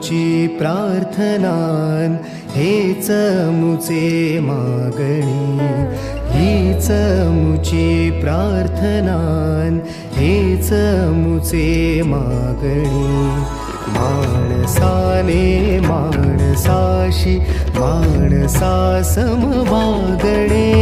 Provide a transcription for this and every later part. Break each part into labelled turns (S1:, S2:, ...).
S1: मुची प्रार्थनान हेच मुचे मागणी, हीच मुची प्रार्थनान हेच मुचे मागणी. माणसाने माणसाशी माणसा समवागणे,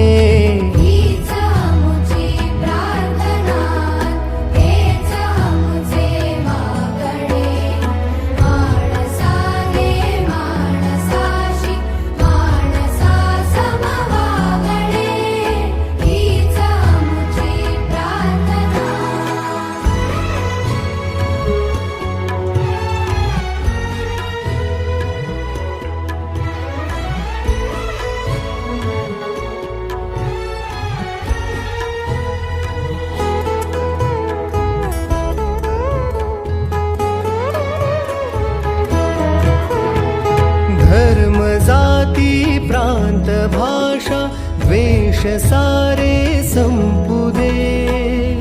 S1: धर्म जाती प्रांत भाषा द्वेष सारे संपू दे.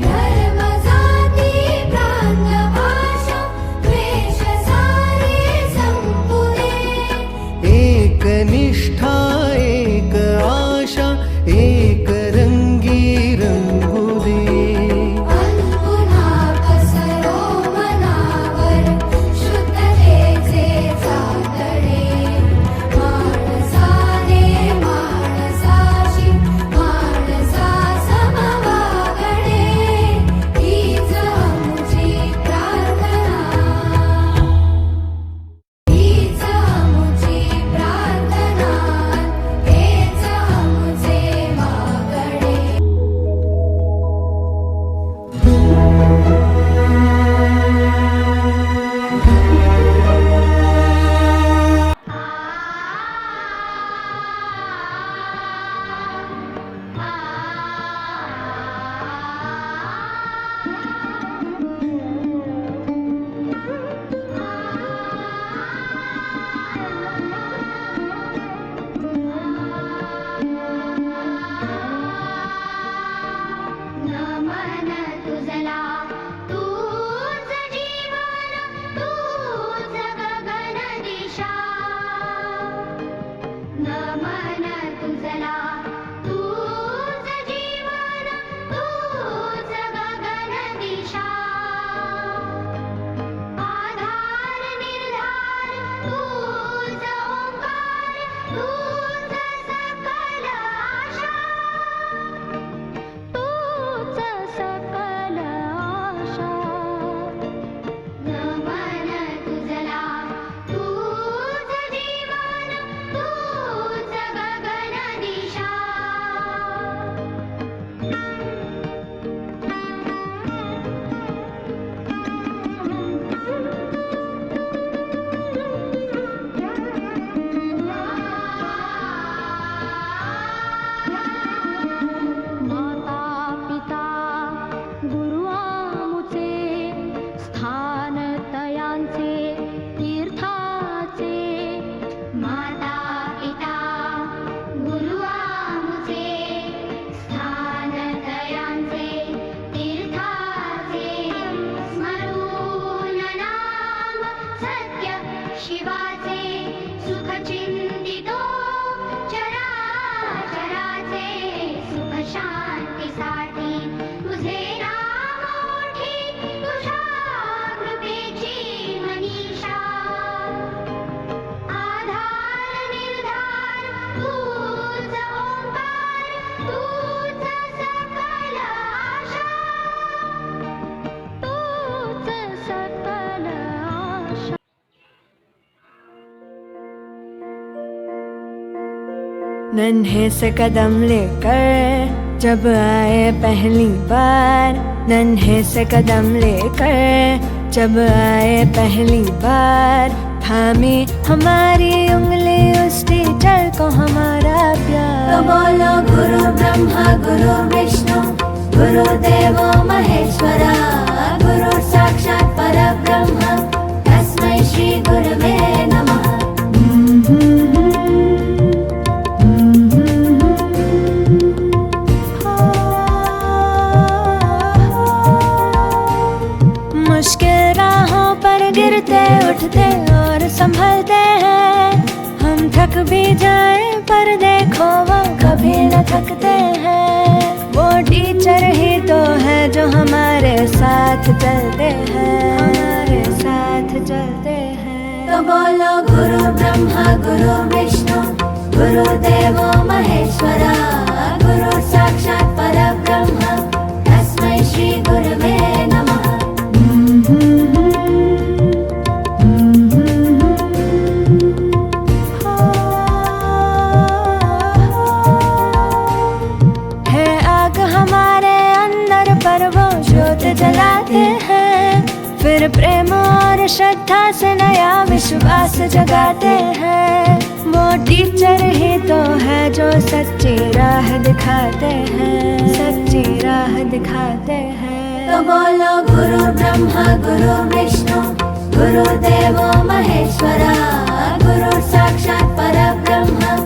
S2: धर्म जाती प्रांत भाषा द्वेष सारे संपू दे.
S1: एक निष्ठा एक आशा एक रंगी रंगू दे.
S2: पुन्हा पसरो मनावर शुद्धतेचे चांदणे. माणसाने माणसाशी माणसा समवागणे, हीच आमची प्रार्थना, हीच आमची प्रार्थना, हेच आमचे मागणे. नमन तुझला तूच जीवन तूच गगन दिशा. नमन तुझला तूच जीवन तूच गगन दिशा. आधार निर्धार तूच ओंकार तूच सकल आशा. तूच सकल आशा. नमन तुझला तूच जीवन तूच गगन दिशा. माता पिता गुरु आमुचे स्थान तयांचे तीर्थाचे. माता पिता गुरु आमुचे स्थान तयांचे तीर्थाचे. स्मरून नाम सत्य शिवाचे सुख चिंतितो चराचराचे. सुख शांतीसाठी तुझे नाम ओठी तुझ्या कृपेची मनीषा. आधार निर्धार तूच ओंकार तूच सकल आशा. तूच सकल आशा.
S3: नन्हे से कदम लेकर जब आए पहली बार, नन्हे से कदम लेकर जब आए पहली बार, थामी हमारी उंगली उस टीचर को हमारा प्यार.
S2: तो बोलो गुरु ब्रह्मा गुरु विष्णु गुरुदेवो महेश्वरा. गुरु साक्षात् परब्रह्म तस्मै श्री गुरवे नमः. मुश्किल राहों पर गिरते उठते और
S3: संभलते हैं। हम थक भी जाए पर देखो वो कभी न थकते हैं। वो टीचर ही तो है जो हमारे साथ चलते हैं, हमारे साथ चलते हैं।
S2: तो बोलो गुरु ब्रह्मा गुरु विष्णु गुरुदेवो महेश्वरा, गुरु साक्षात् परब्रह्म तस्मै श्री गुरवे नमः।
S3: है आग हमारे अंदर पर वो ज्योत जलाते हैं, फिर प्रेम और श्रद्धा से नया विश्वास जगाते हैं। वो टीचर ही तो है जो सच्ची राह दिखाते हैं, सच्ची राह दिखाते हैं।
S2: तो बोलो गुरु ब्रह्मा गुरु विष्णु गुरुदेवो महेश्वरा, गुरु साक्षात् परब्रह्म।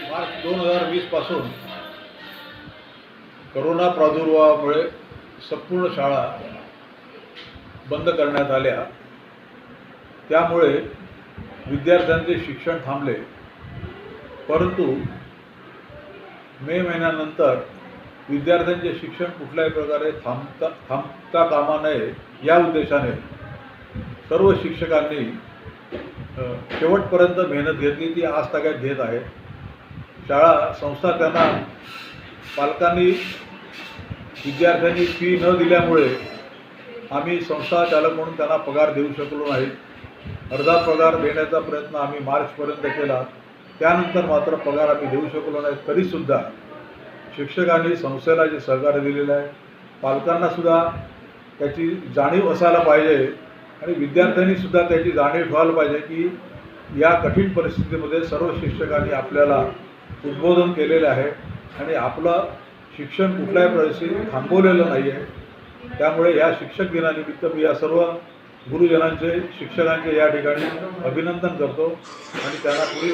S4: मार्च 2020 पासून करोना प्रादुर्भावामुळे संपूर्ण शाळा बंद करण्यात आल्या। त्यामुळे विद्यार्थ्यांचे शिक्षण थांबले, परंतु मे महिन्यानंतर विद्यार्थ्यांचे शिक्षण कुठल्याही प्रकारे थांबता कामा नये या उद्देशाने सर्व शिक्षकांनी शेवटपर्यंत मेहनत घेतली, ती आज तागायत घेत आहे। शाळा संस्था त्यांना पालकांनी विद्यार्थ्यांनी फी न दिल्यामुळे आम्ही संस्था चालक म्हणून त्यांना पगार देऊ शकलो नाही। अर्धा पगार देण्याचा प्रयत्न आम्ही मार्चपर्यंत केला, त्यानंतर मात्र पगार आम्ही देऊ शकलो नाही। तरीसुद्धा शिक्षकांनी संस्थेला जे सहकार्य दिलेलं आहे, पालकांनासुद्धा त्याची जाणीव असायला पाहिजे आणि विद्यार्थ्यांनीसुद्धा त्याची जाणीव ठेवायला पाहिजे की या कठीण परिस्थितीमध्ये सर्व शिक्षकांनी आपल्याला उद्बोधन केलेलं आहे आणि आपलं शिक्षण कुठल्याही परिस्थितीत थांबवलेलं नाही आहे। त्यामुळे या शिक्षक दिनानिमित्त मी या सर्व गुरुजनांचे शिक्षकांचे या ठिकाणी अभिनंदन करतो आणि त्यांना पुढील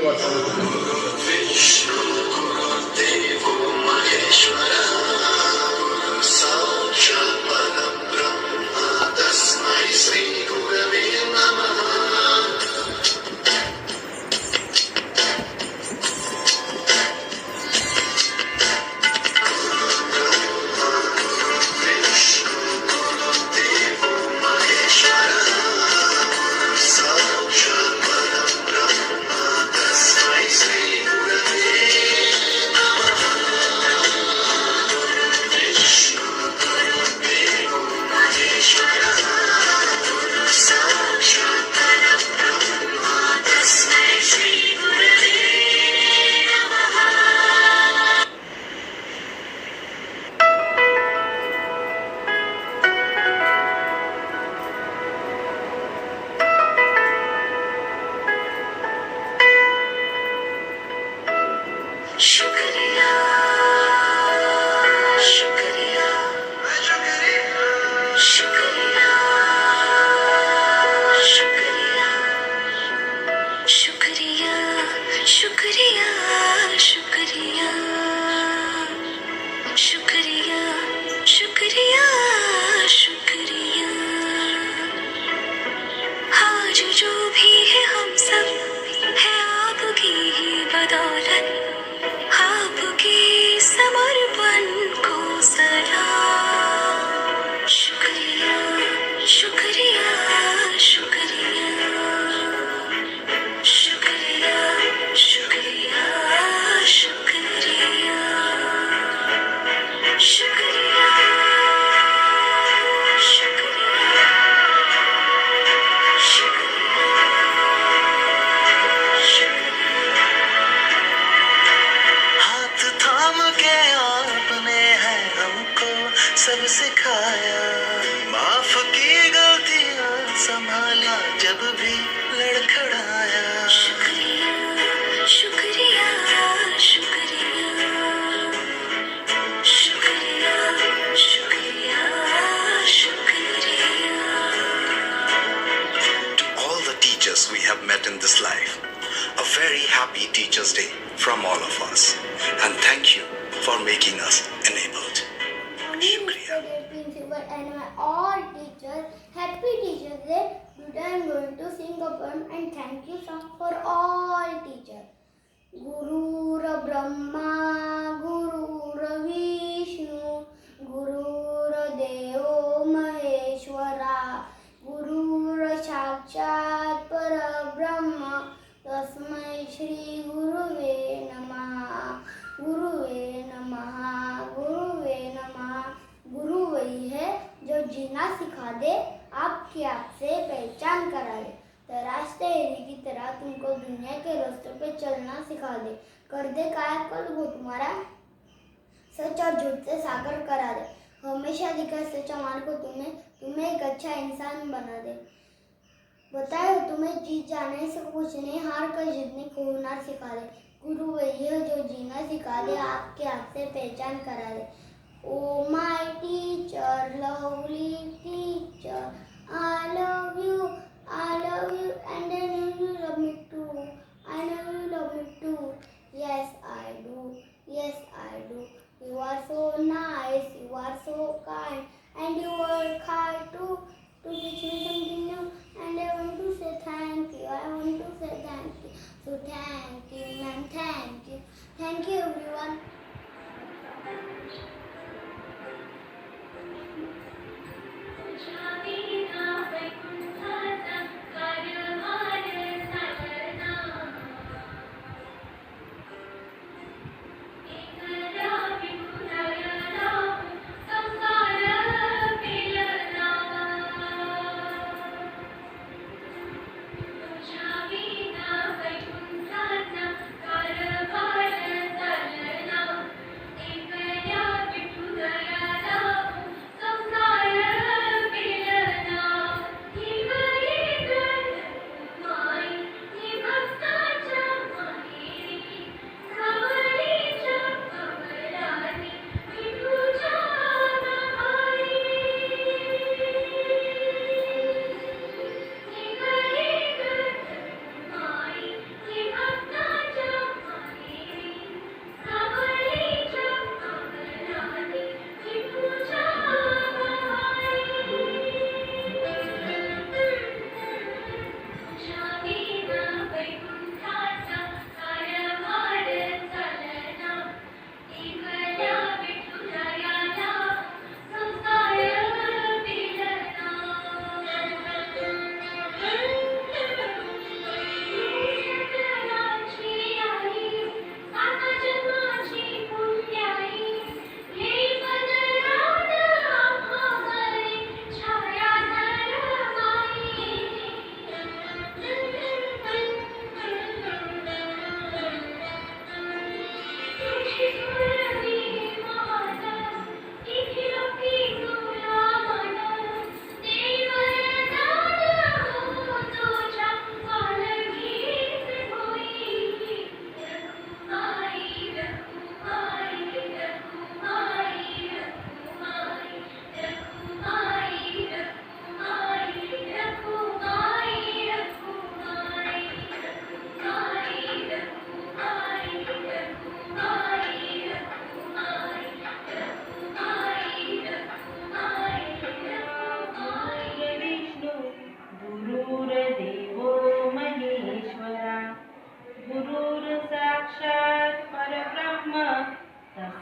S2: शुक्रिया शुक्रिया शुक्रिया शुक्रिया शुक्रिया शुक्रिया शुक्रिया शुक्रिया शुक्रिया शुक्रिया आज जो भी है हम सब है आपकी ही बदौलत आपके समर्पण को सलाम शुक्रिया शुक्रिया शुक्रिया शुक्रिया शुक्रिया शुक्रिया शुक्रिया
S5: हाथ थाम के आपने है हमको सब सिखाया, माफ की गलतियां संभाला जब भी लड़खड़ाया।
S2: शुक्रिया शुक्रिया शुक्रिया शुक्रिया शुक्रिया शुक्रिया
S5: To all the teachers we have met in this life, a very happy Teachers' Day from all of us, and thank you for making us enabled. Shukriya.
S6: Principal and my all teachers, happy Teachers Day. Today I am going to sing a poem and thank you song for all teachers. Gurur Brahma, Gurur Vishnu, Gurur Deo Maheshwara, Gurur Sakshat Parabrahma, Tasmai Shri Guruve Namaha, Guruve Namaha, Guruve Namaha. गुरु वही है जो जीना सिखा दे, आपकी आपसे पहचान करा दे, तराशते हिरे की तरह तुमको दुनिया के रास्तों पे चलना सिखा दे, कर दे कायाकल्प वो तुम्हारा, सच और झूठ से सागर करा दे, हमेशा दिखाए सच्चा मार्ग को तुम्हें एक अच्छा इंसान बना दे, बताए तुम्हें जीत जाने से कुछ नहीं, हार कर जीतने को हुनर सिखा दे। गुरु वही है जो जीना सिखा दे, आपके आपसे पहचान करा दे। Oh my teacher, lovely teacher, I love you, and then you love me too, I know you love me too, yes I do, you are so nice, you are so kind, and you work hard to teach me something new, and I want to say thank you, so thank you ma'am, thank you everyone.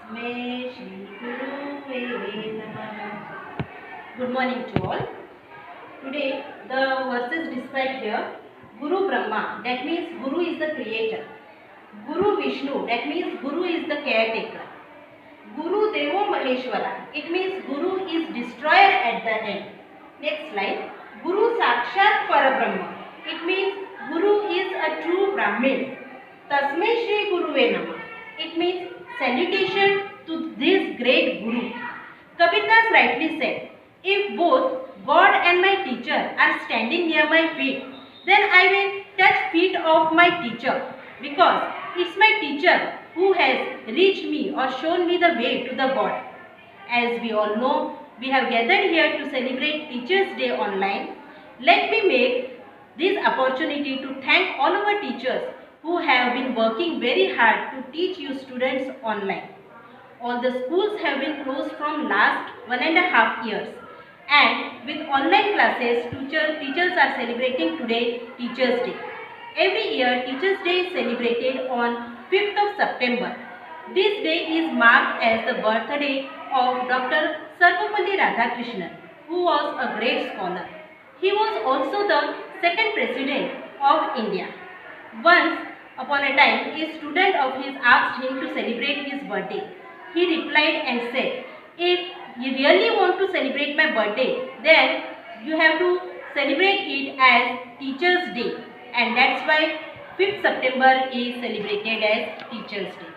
S7: तस्मै श्री गुरुवे नमः. Good morning to all. Today the verses described here. Guru Brahma, that means Guru is the creator. Guru Vishnu, that means Guru is the caretaker. Guru Devo Maheshwara, it means Guru is destroyer at the end. Next slide. Guru Sakshat Parabrahma, it means Guru is a true Brahmin. Tasmai Shri Guruve Namah, it means salutation to this great Guru. Kabirdas rightly said, if both God and my teacher are standing near my feet, then I will touch feet of my teacher, because it's my teacher who has reached me or shown me the way to the God. As we all know, we have gathered here to celebrate Teachers' Day online. Let me make this opportunity to thank all our teachers who have been working very hard to teach you students online. All the schools have been closed from last 1.5 years, and with online classes, teachers are celebrating today Teachers' Day. Every year, Teachers' Day is celebrated on 5th of September. This day is marked as the birthday of Dr. Sarvapalli Radhakrishnan, who was a great scholar. He was also the second president of India. Once upon a time, a student of his asked him to celebrate his birthday. He replied and said, if you really want to celebrate my birthday, then you have to celebrate it as Teachers' Day, and that's why 5th September is celebrated as Teachers' Day.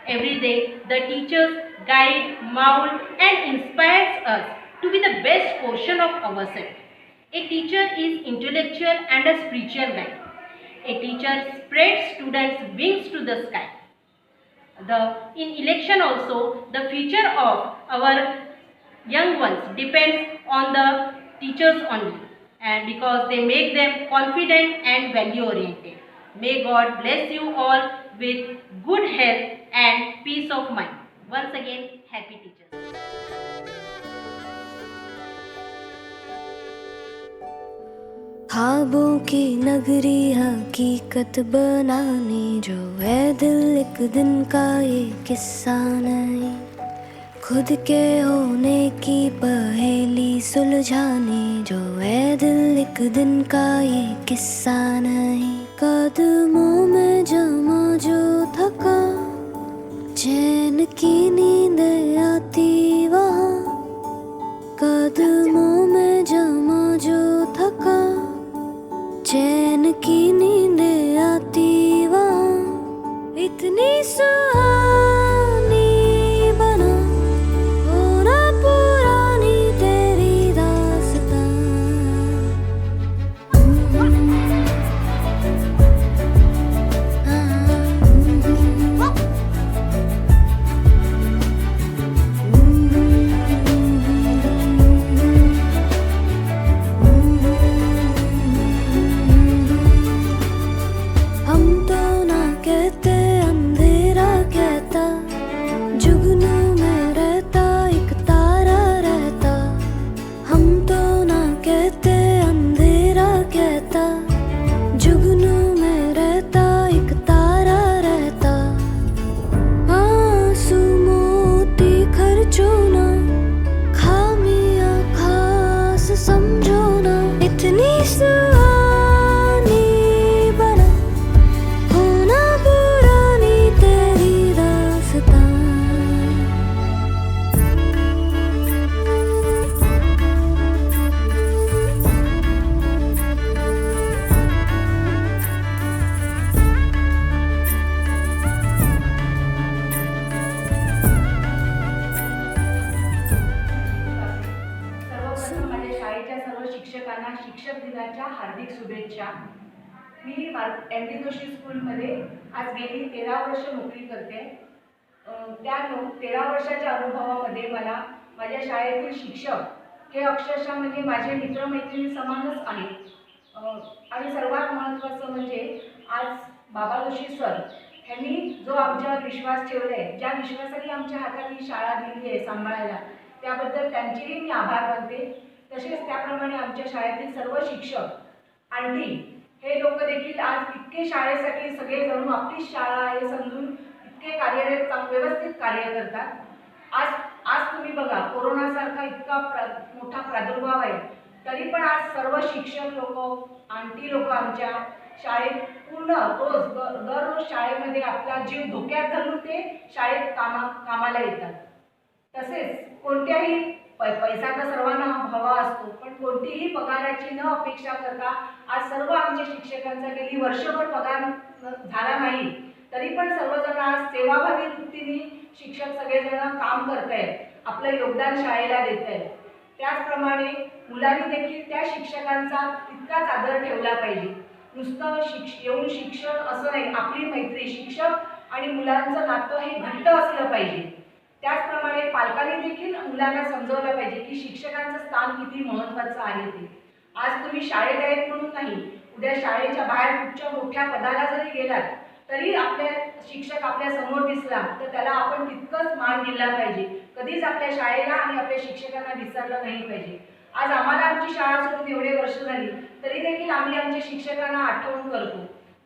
S7: Every day, the teachers guide, mold and inspires us to be the best portion of ourselves. A teacher is intellectual and a spiritual guide. A teacher spreads students' wings to the sky. In election also, the future of our young ones depends on the teachers only, and because they make them confident and value oriented. May God bless you all with good health and peace of mind. Once again, happy Teachers.
S3: ख्वाबों की नगरी हकीकत बनाने जो है दिल एक दिन का ये किस्सा नहीं, खुद के होने की पहेली सुलझाने जो है दिल एक दिन का ये किस्सा नहीं। कदमों में जमा जो थका, चैन की नींद आती वहाँ, कदमों में जमा जो थका, चैन की नींद आती वहाँ, इतनी सुहानी बना होना पुरानी तेरी दास्तां। हम तो ना कहते अंधेरा कहता, जुगनू में रहता एक तारा रहता। हम तो ना कहते अंधेरा कहता, जुगनू में रहता एक तारा रहता। आंसू मोती खर्चो ना, खामियां खास समझो ना, इतनी सुहानी बना होना पुरानी तेरी दास्तां।
S7: सर्वप्रथम माझ्या शाळेच्या सर्व शिक्षकांना शिक्षक दिनाच्या हार्दिक शुभेच्छा. मी MD जोशी स्कूलमध्ये आज गेली 13 वर्ष नोकरी करते. त्या 13 वर्षाच्या अनुभवामध्ये मला माझ्या शाळेतील शिक्षक हे अक्षरशः म्हणजे माझे मित्रमैत्रिणी समानच आहेत. आणि सर्वात महत्त्वाचं म्हणजे आज बाबा जोशी सर यांनी जो आमच्यावर विश्वास ठेवला आहे, ज्या विश्वासाने आमच्या हातात ही शाळा दिली आहे सांभाळायला, त्याबद्दल त्यांचेही मी आभार मानते. तसेच त्याप्रमाणे आमच्या शाळेतील सर्व शिक्षक आंटी हे लोक देखील आज इतके शाळेसाठी सगळे जणू आपलीच शाळा आहे समजून
S8: इतके कार्यरत व्यवस्थित कार्य करतात. आज आज तुम्ही बघा, कोरोनासारखा इतका मोठा प्रादुर्भाव आहे, तरी पण आज सर्व शिक्षक लोक, आंटी लोक आमच्या शाळेत पूर्ण दररोज शाळेमध्ये आपला जीव धोक्यात घालून ते शाळेत कामाला येतात. तसेच कोणत्याही पैसा तर सर्वांना हवा असतो, पण कोणतीही पगाराची न अपेक्षा करता आज सर्व आमच्या शिक्षकांचा गेली वर्षभर पगार झाला नाही, तरी पण सर्वजण आज सेवाभावी वृत्तीने शिक्षक सगळेजण काम करत आहेत, आपलं योगदान शाळेला देत आहेत. त्याचप्रमाणे मुलांनी देखील त्या शिक्षकांचा तितकाच आदर ठेवला पाहिजे. नुसतं येऊन शिक्षण असं नाही, आपली मैत्री शिक्षक आणि मुलांचं नातं हे घट्ट असलं पाहिजे. त्याचप्रमाणे पालकांनी देखील मुलांना समजवलं पाहिजे की शिक्षकांचं स्थान किती महत्त्वाचं आहे ते. आज तुम्ही शाळेत आहेत म्हणून नाही, उद्या शाळेच्या बाहेर कुठच्या मोठ्या पदाला जरी गेलात तरी आपल्या शिक्षक आपल्या समोर दिसला तर त्याला आपण तितकंच मान दिला पाहिजे. कधीच आपल्या शाळेला आणि आपल्या शिक्षकांना विसरलं नाही पाहिजे. आज आम्हाला आमची शाळा सोडून एवढे वर्ष झाली तरी देखील आम्ही आमच्या शिक्षकांना आठवण करतो.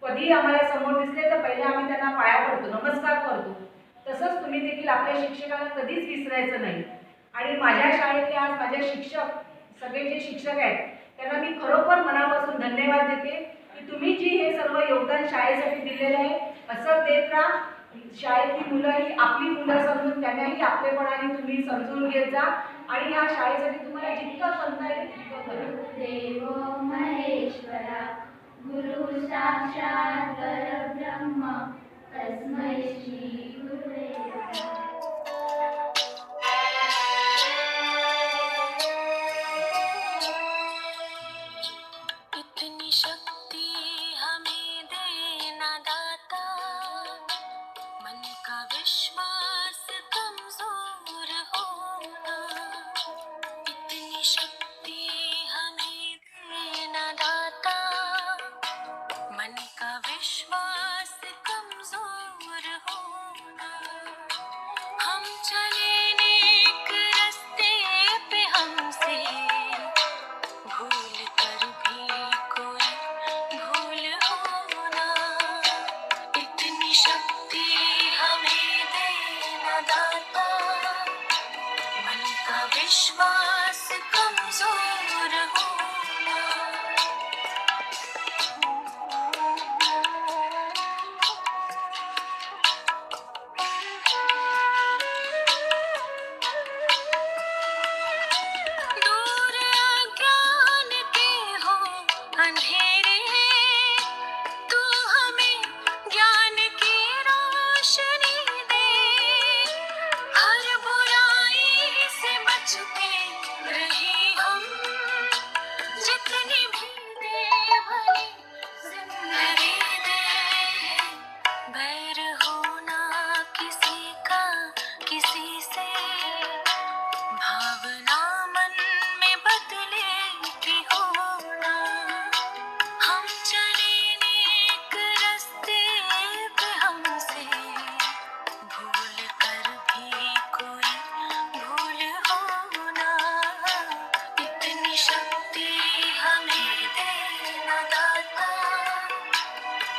S8: कधीही आम्हाला समोर दिसले तर पहिले आम्ही त्यांना पाया पडतो, नमस्कार करतो. तसंच तुम्ही देखील आपल्या शिक्षकांना कधीच विसरायचं नाही. आणि माझ्या शाळेतले आज माझ्या शिक्षक, सगळे जे शिक्षक आहेत त्यांना मी खरोखर मनापासून धन्यवाद देते की तुम्ही जी हे सर्व योगदान शाळेसाठी दिलेलं आहे असं देत राहा. शाळेतली मुलं ही आपली मुलं समजून त्यांनाही आपलेपणाने तुम्ही समजून घेत जा आणि ह्या शाळेसाठी तुम्हाला जितकं करता येईल तितकं करा.
S3: देवो महेश्वरा गुरु साक्षात परब्रह्म तस्मै श्री गुरुवे नमः.
S2: इतनी शक्ति हमें देना दाता, मन का विश्वास कमजोर होना. इतनी शक्ति हमें देना दाता, मन का विश्वास कमजोर होना. हम चले नेक रास्ते पे हमसे भूल कर भी कोई भूल होना. इतनी शक्ति हमें देना दाता, मन का विश्वास कमजोर होना. दूर अज्ञान के हो अंधेरे, तू हमें ज्ञान की रोशनी दे. हर बुराई से बच के रही हम, जितनी भी दे भली जिंदगी दे. बैर होना किसी का किसी से, भावना मन में बदले की होना. हम चले नेक रास्ते पे हमसे भूल कर भी कोई भूल होना. इतनी शक्ति हमें देना दाता,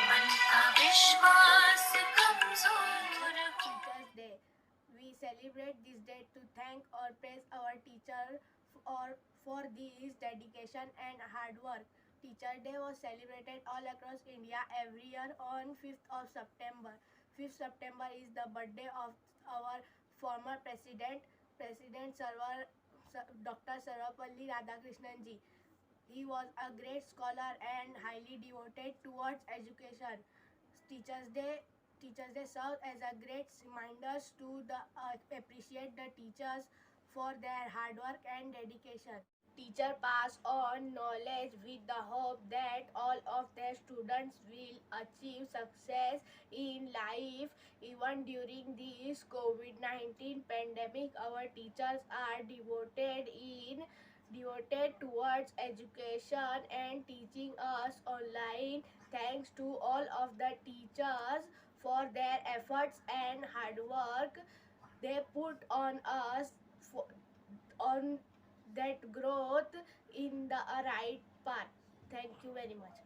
S2: मन का विश्वास कमजोर हो.
S9: Teachers Day. We celebrate this day to thank or praise our teacher for this dedication and hard work. Teacher Day was celebrated all across India every year on 5th of September. 5th September is the birthday of our former President Dr. Sarvapalli Radhakrishnan ji. He was a great scholar and highly devoted towards education. Teachers Day serves as a great reminders to appreciate the teachers for their hard work and dedication. Teachers pass on knowledge with the hope that all of their students will achieve success in life. Even during this COVID-19 pandemic, our teachers are devoted towards education and teaching us online. Thanks to all of the teachers for their efforts and hard work they put on us on that growth in the right path. Thank you very much.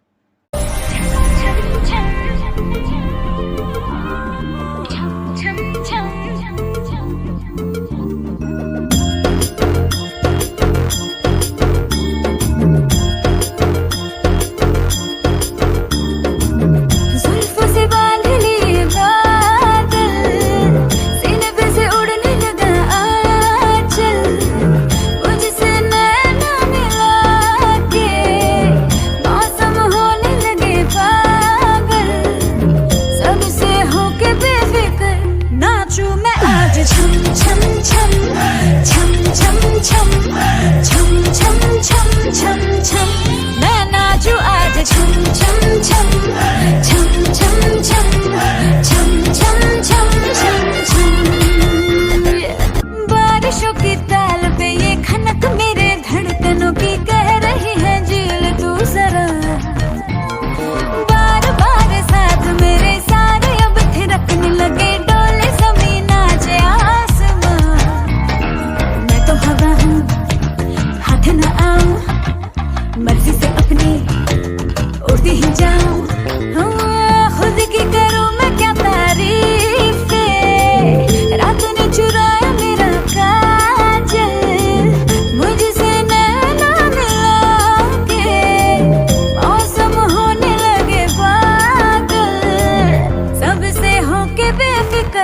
S3: के बेफिक्र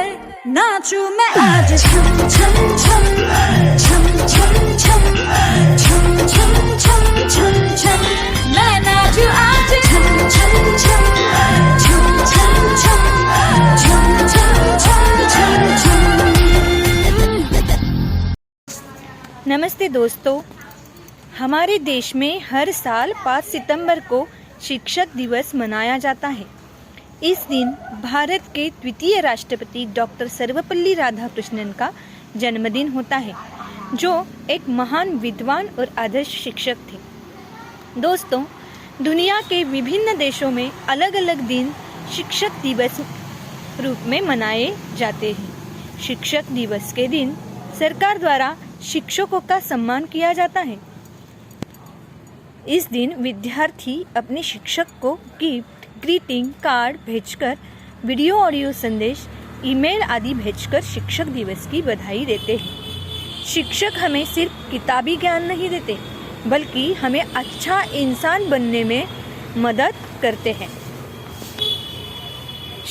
S3: नाचू मैं आज छम छम छम छम छम छम छम छम छम छम छम मैं नाचू आज छम छम छम छम छम छम छम छम छम छम छम। नमस्ते दोस्तों, हमारे देश में हर साल 5 सितंबर को शिक्षक दिवस मनाया जाता है। इस दिन भारत के द्वितीय राष्ट्रपति डॉक्टर सर्वपल्ली राधाकृष्णन का जन्मदिन होता है, जो एक महान विद्वान और आदर्श शिक्षक थे। दोस्तों, दुनिया के विभिन्न देशों में अलग अलग दिन शिक्षक दिवस रूप में मनाए जाते हैं। शिक्षक दिवस के दिन सरकार द्वारा शिक्षकों का सम्मान किया जाता है। इस दिन विद्यार्थी अपने शिक्षक को गिफ्ट, ग्रीटिंग कार्ड भेजकर, वीडियो ऑडियो संदेश, ईमेल आदि भेजकर शिक्षक दिवस की बधाई देते हैं। शिक्षक हमें सिर्फ किताबी ज्ञान नहीं देते, बल्कि हमें अच्छा इंसान बनने में मदद करते हैं।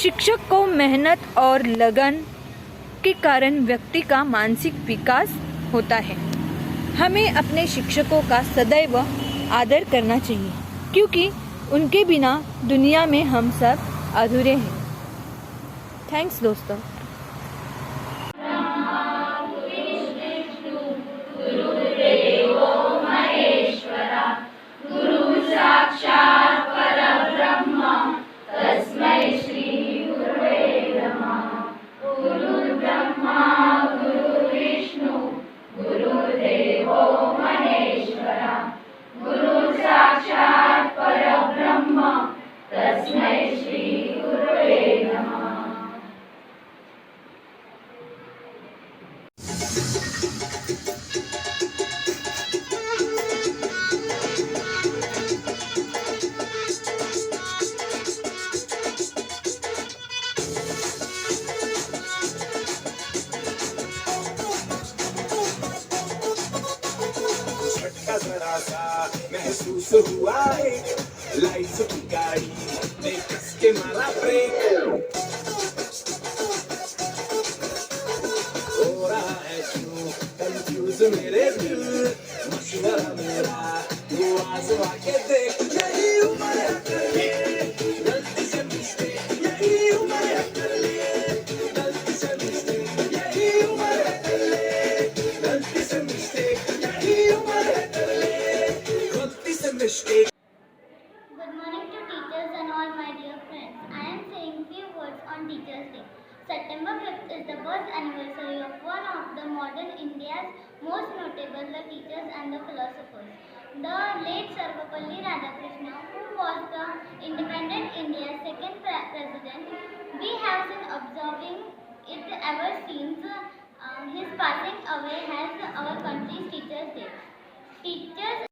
S3: शिक्षक को मेहनत और लगन के कारण व्यक्ति का मानसिक विकास होता है। हमें अपने शिक्षकों का सदैव आदर करना चाहिए, क्योंकि उनके बिना दुनिया में हम सब अधूरे हैं। थैंक्स दोस्तों।
S10: महसूस हुआ है लाइफ की गाड़ी ने कस के मारा ब्रेक, हो रहा है क्यों कंफ्यूज मेरे दिल, मशवरा मेरा तू आजमा के देख। यही उम्र है कर ले गलती से मिस्टेक, यही उम्र है कर ले गलती से मिस्टेक, यही उम्र है कर ले गलती से मिस्टेक, यही उम्र है कर ले गलती से mistake.
S6: Good morning to teachers and all my dear friends. I am saying few words on Teachers' Day. September 5th is the birth anniversary of one of the modern India's most notable the teachers and the philosophers, the late Sarvapalli Radhakrishnan, who was the independent India's second president. We have been observing it ever since his passing away as our country's Teachers' Day. Teachers